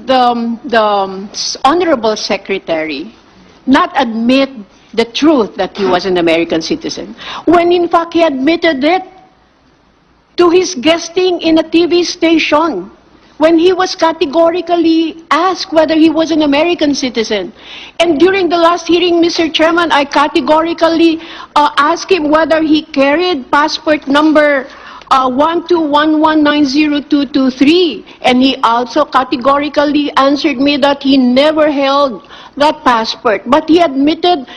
the Honorable Secretary not admit the truth that he was an American citizen, when in fact he admitted it to his guesting in a TV station, when he was categorically asked whether he was an American citizen. And during the last hearing, Mr. Chairman, I categorically asked him whether he carried passport number 121190223, and he also categorically answered me that he never held that passport. But he admitted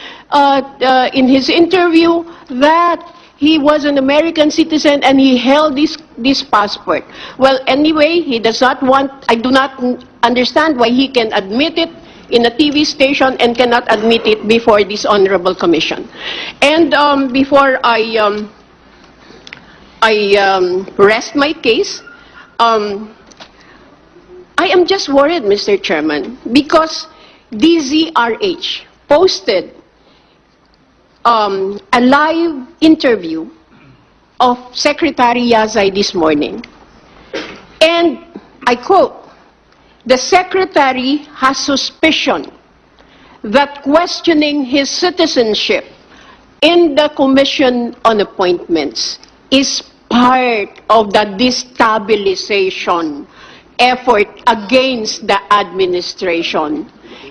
in his interview that he was an American citizen and he held this passport. Well, anyway, he does not want, I do not understand why he can admit it in a TV station and cannot admit it before this Honorable Commission. And before I rest my case, I am just worried, Mr. Chairman, because DZRH posted a live interview of Secretary Yasay this morning. And I quote, "The Secretary has suspicion that questioning his citizenship in the Commission on Appointments is part of the destabilization effort against the administration."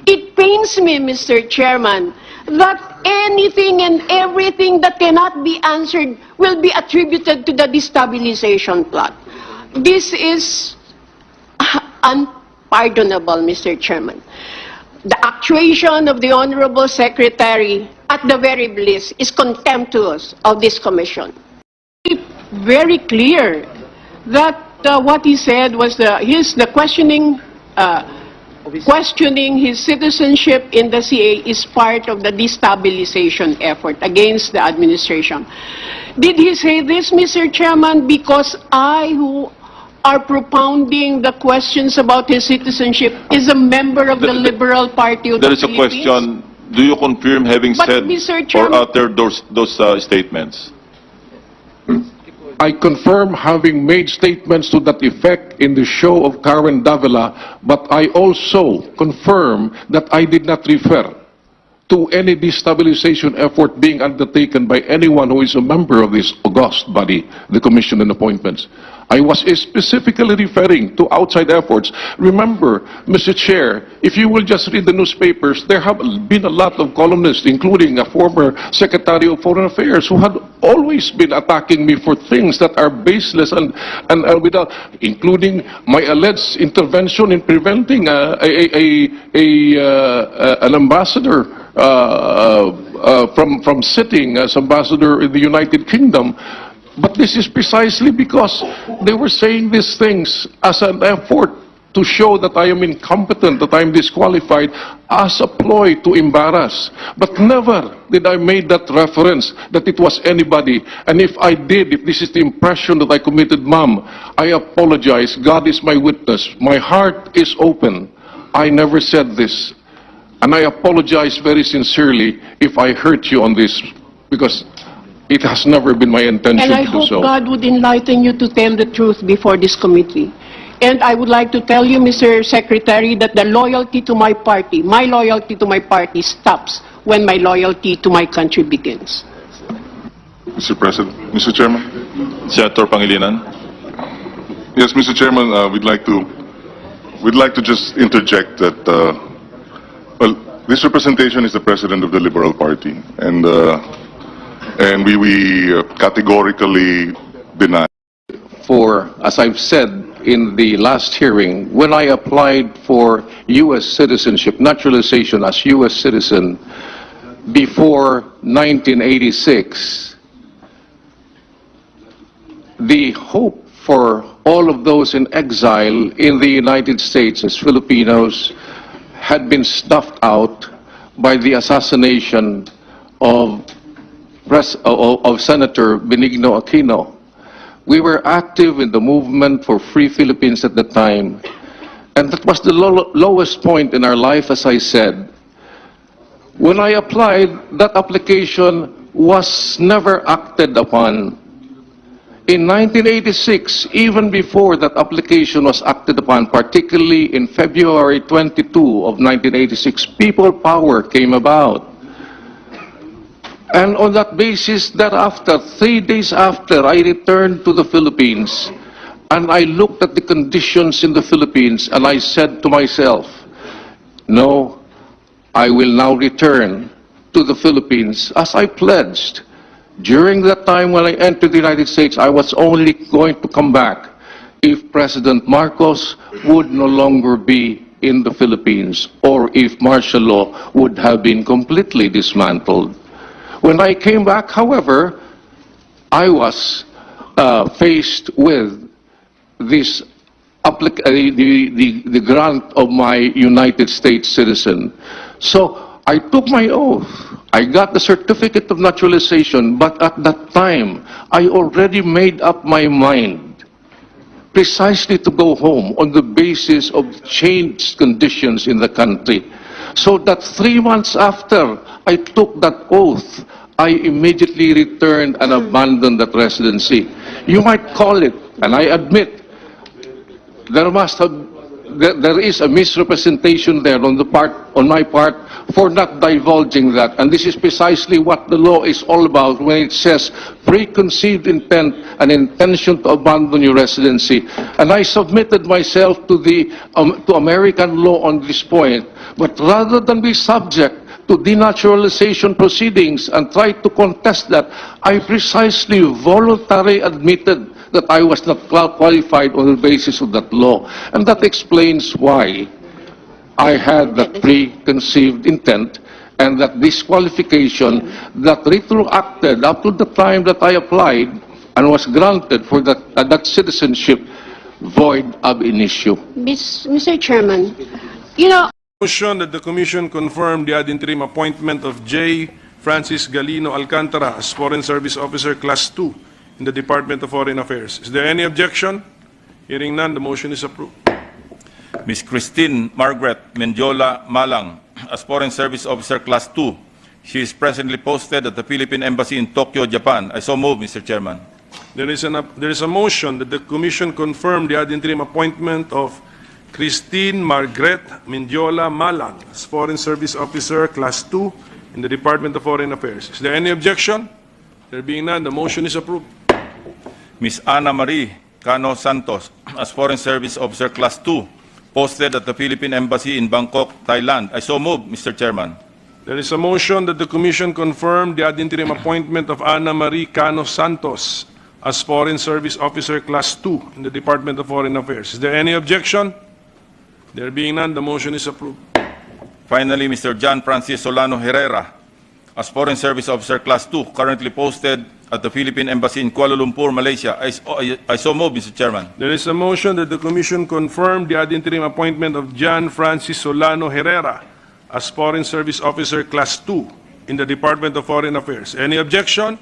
It pains me, Mr. Chairman, that anything and everything that cannot be answered will be attributed to the destabilization plot. This is unpardonable, Mr. Chairman. The actuation of the Honorable Secretary, at the very least, is contemptuous of this commission. It's very clear that what he said was the questioning his citizenship in the CA is part of the destabilization effort against the administration. Did he say this, Mr. Chairman, because I, who are propounding the questions about his citizenship, is a member of the Liberal Party of the Philippines? There is a question. Do you confirm having said Mr. or Chairman, uttered those statements? I confirm having made statements to that effect in the show of Karen Davila, but I also confirm that I did not refer to any destabilization effort being undertaken by anyone who is a member of this august body, the Commission on Appointments. I was specifically referring to outside efforts. Remember, Mr. Chair, if you will just read the newspapers, there have been a lot of columnists, including a former Secretary of Foreign Affairs, who had always been attacking me for things that are baseless and without, including my alleged intervention in preventing an ambassador from sitting as ambassador in the United Kingdom. But this is precisely because they were saying these things as an effort to show that I am incompetent, that I am disqualified, as a ploy to embarrass. But never did I make that reference that it was anybody. And if I did, if this is the impression that I committed, ma'am, I apologize. God is my witness. My heart is open. I never said this. And I apologize very sincerely if I hurt you on this, because it has never been my intention to do so. And I hope God would enlighten you to tell the truth before this committee. And I would like to tell you, Mr. Secretary, that the loyalty to my party stops when my loyalty to my country begins. Mr. President, Mr. Chairman. Senator Pangilinan. Yes, Mr. Chairman, we'd like to just interject that, well, this representation is the President of the Liberal Party, and we categorically deny. For, as I've said in the last hearing, when I applied for U.S. citizenship, naturalization as U.S. citizen before 1986, the hope for all of those in exile in the United States as Filipinos had been snuffed out by the assassination of Senator Benigno Aquino. We were active in the movement for Free Philippines at the time, and that was the lowest point in our life, as I said. When I applied, that application was never acted upon. In 1986, even before that application was acted upon, particularly in February 22 of 1986, people power came about. And on that basis, thereafter, 3 days after, I returned to the Philippines, and I looked at the conditions in the Philippines, and I said to myself, no, I will now return to the Philippines as I pledged. During that time when I entered the United States, I was only going to come back if President Marcos would no longer be in the Philippines, or if martial law would have been completely dismantled. When I came back, however, I was faced with this the grant of my United States citizen. So I took my oath. I got the certificate of naturalization, but at that time, I already made up my mind precisely to go home on the basis of changed conditions in the country. So that 3 months after I took that oath, I immediately returned and abandoned that residency. You might call it, and I admit, there is a misrepresentation there on my part for not divulging that. And this is precisely what the law is all about when it says preconceived intent and intention to abandon your residency. And I submitted myself to to American law on this point. But rather than be subject to denaturalization proceedings and try to contest that, I precisely voluntarily admitted that I was not qualified on the basis of that law. And that explains why I had that preconceived intent and that disqualification that retroacted up to the time that I applied and was granted for that citizenship void ab initio. Mr. Chairman, you know, Motion that the Commission confirm the ad interim appointment of J. Francis Galino Alcantara as Foreign Service Officer Class 2 in the Department of Foreign Affairs. Is there any objection? Hearing none, the motion is approved. Ms. Christine Margaret Mendiola Malang as Foreign Service Officer Class 2. She is presently posted at the Philippine Embassy in Tokyo, Japan. I so move, Mr. Chairman. There is a motion that the Commission confirm the ad interim appointment of Christine Margaret Mendiola Malang as Foreign Service Officer Class 2 in the Department of Foreign Affairs. Is there any objection? There being none, the motion is approved. Ms. Ana Marie Cano Santos as Foreign Service Officer Class 2, posted at the Philippine Embassy in Bangkok, Thailand. I so move, Mr. Chairman. There is a motion that the Commission confirm the ad interim appointment of Ana Marie Cano Santos as Foreign Service Officer Class 2 in the Department of Foreign Affairs. Is there any objection? There being none, the motion is approved. Finally, Mr. John Francis Solano Herrera as Foreign Service Officer Class 2, currently posted at the Philippine Embassy in Kuala Lumpur, Malaysia. I so move, Mr. Chairman. There is a motion that the Commission confirm the ad interim appointment of John Francis Solano Herrera as Foreign Service Officer Class 2 in the Department of Foreign Affairs. Any objection?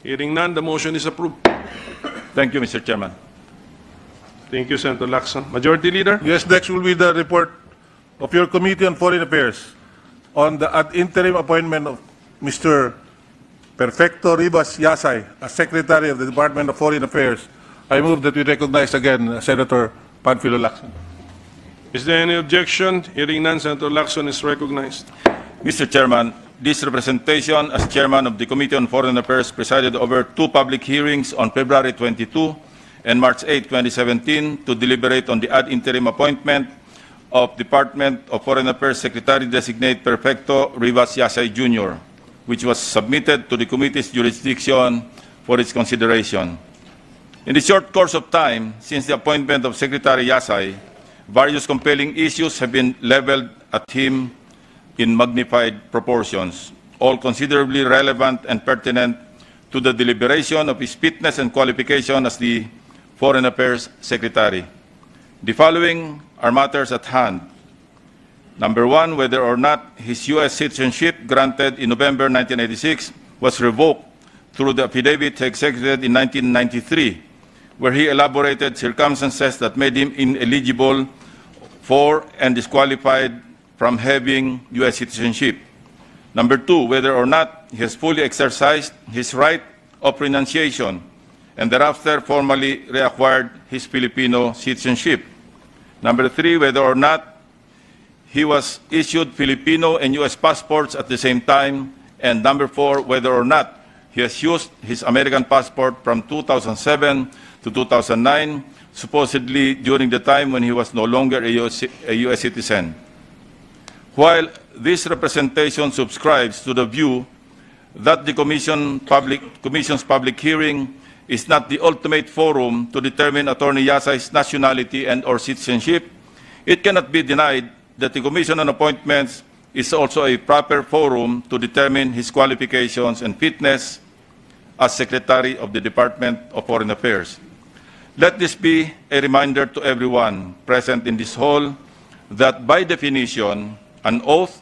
Hearing none, the motion is approved. Thank you, Mr. Chairman. Thank you, Senator Lacson. Majority Leader? Yes, next will be the report of your Committee on Foreign Affairs on the ad interim appointment of Mr. Perfecto Rivas Yasay as Secretary of the Department of Foreign Affairs. I move that we recognize again Senator Panfilo Lacson. Is there any objection? Hearing none, Senator Lacson is recognized. Mr. Chairman, this representation as Chairman of the Committee on Foreign Affairs presided over 2 public hearings on February 22 and March 8, 2017 to deliberate on the ad interim appointment of Department of Foreign Affairs Secretary-designate Perfecto Rivas Yasay Jr., which was submitted to the committee's jurisdiction for its consideration. In the short course of time since the appointment of Secretary Yasay, various compelling issues have been leveled at him in magnified proportions, all considerably relevant and pertinent to the deliberation of his fitness and qualification as the Foreign Affairs Secretary. The following are matters at hand. Number 1, whether or not his U.S. citizenship granted in November 1986 was revoked through the affidavit he executed in 1993, where he elaborated circumstances that made him ineligible for and disqualified from having U.S. citizenship. Number 2, whether or not he has fully exercised his right of renunciation and thereafter formally reacquired his Filipino citizenship. Number 3, whether or not he was issued Filipino and U.S. passports at the same time. And number 4, whether or not he has used his American passport from 2007 to 2009, supposedly during the time when he was no longer a U.S. citizen. While this representation subscribes to the view that the Commission's public hearing is not the ultimate forum to determine Attorney Yasay's nationality and or citizenship, it cannot be denied that the Commission on Appointments is also a proper forum to determine his qualifications and fitness as Secretary of the Department of Foreign Affairs. Let this be a reminder to everyone present in this hall that by definition, an oath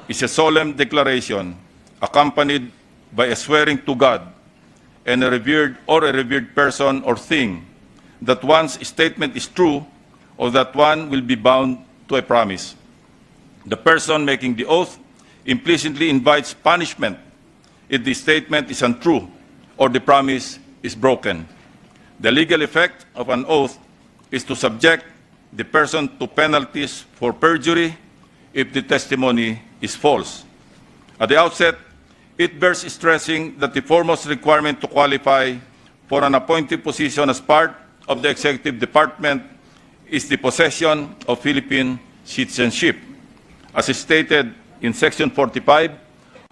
is a solemn declaration accompanied by a swearing to God and a revered person or thing that one's statement is true or that one will be bound to a promise. The person making the oath implicitly invites punishment if the statement is untrue or the promise is broken. The legal effect of an oath is to subject the person to penalties for perjury if the testimony is false. At the outset, it bears stressing that the foremost requirement to qualify for an appointed position as part of the executive department is the possession of Philippine citizenship, as stated in Section 45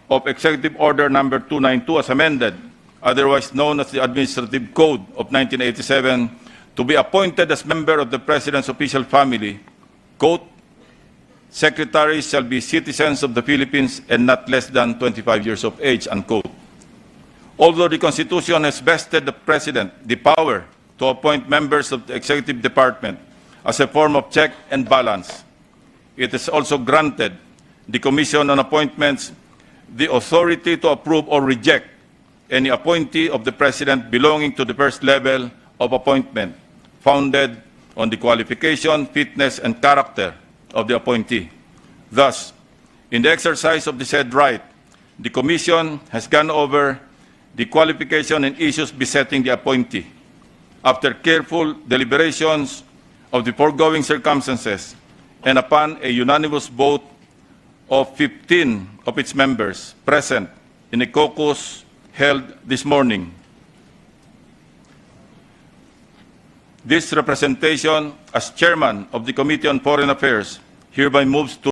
of Executive Order Number 292 as amended, otherwise known as the Administrative Code of 1987, to be appointed as member of the President's official family, quote, secretaries shall be citizens of the Philippines and not less than 25 years of age, unquote. Although the Constitution has vested the President the power to appoint members of the Executive Department as a form of check and balance, it has also granted the Commission on Appointments the authority to approve or reject any appointee of the President belonging to the first level of appointment, founded on the qualification, fitness, and character of the appointee. Thus, in the exercise of the said right, the Commission has gone over the qualification and issues besetting the appointee. After careful deliberations of the foregoing circumstances, and upon a unanimous vote of 15 of its members present in a caucus held this morning, this representation, as chairman of the Committee on Foreign Affairs, hereby moves to